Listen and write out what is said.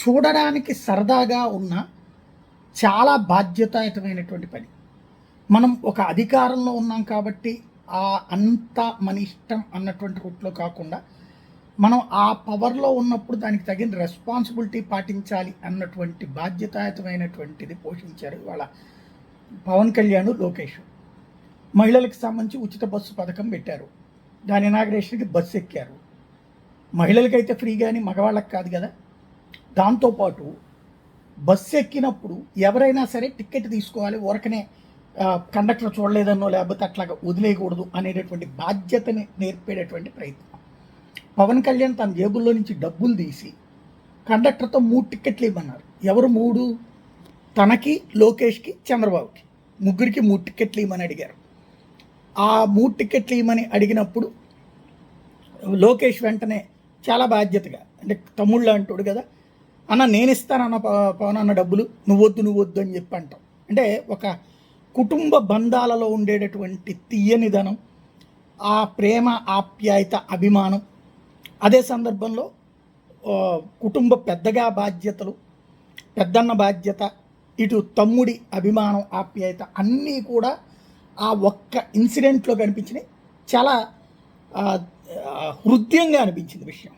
చూడడానికి సరదాగా ఉన్న చాలా బాధ్యతాయుతమైనటువంటి పని. మనం ఒక అధికారంలో ఉన్నాం కాబట్టి అంతా మన ఇష్టం అన్నటువంటి రూట్లో కాకుండా, మనం ఆ పవర్‌లో ఉన్నప్పుడు దానికి తగిన రెస్పాన్సిబిలిటీ పాటించాలి అన్నటువంటి బాధ్యతాయుతమైనటువంటిది పోషించారు ఇవాళ పవన్ కళ్యాణ్, లోకేష్. మహిళలకు సంబంధించి ఉచిత బస్సు పథకం పెట్టారు. దాని ఇనాగరేషన్‌కి బస్సు ఎక్కారు. మహిళలకైతే ఫ్రీ గాని మగవాళ్ళకి కాదు కదా! దాంతోపాటు బస్సు ఎక్కినప్పుడు ఎవరైనా సరే టికెట్ తీసుకోవాలి. ఊరకనే కండక్టర్ చూడలేదనో లేకపోతే అట్లాగా వదిలేయకూడదు అనేటటువంటి బాధ్యతని నేర్పేటటువంటి ప్రయత్నం. పవన్ కళ్యాణ్ తన జేబుల్లో నుంచి డబ్బులు తీసి కండక్టర్‌తో 3 టికెట్లు ఇవ్వమన్నారు. ఎవరు 3? తనకి, లోకేష్‌కి, చంద్రబాబుకి. ముగ్గురికి 3 టికెట్లు ఇవ్వమని అడిగారు. ఆ 3 టికెట్లు ఇవ్వమని అడిగినప్పుడు లోకేష్ వెంటనే చాలా బాధ్యతగా, అంటే తమ్ముళ్ళు అంటాడు కదా, అన్న నేను ఇస్తానన్న పవన్ అన్న డబ్బులు, నువ్వొద్దు అని చెప్పి అంటాం. అంటే ఒక కుటుంబ బంధాలలో ఉండేటటువంటి తీయనిదనం, ఆ ప్రేమ, ఆప్యాయత, అభిమానం. అదే సందర్భంలో కుటుంబ పెద్దగా బాధ్యతలు, పెద్దన్న బాధ్యత, ఇటు తమ్ముడి అభిమానం, ఆప్యాయత అన్నీ కూడా ఆ ఒక్క ఇన్సిడెంట్లో కనిపించినాయి. చాలా హృద్యంగా అనిపించింది విషయం.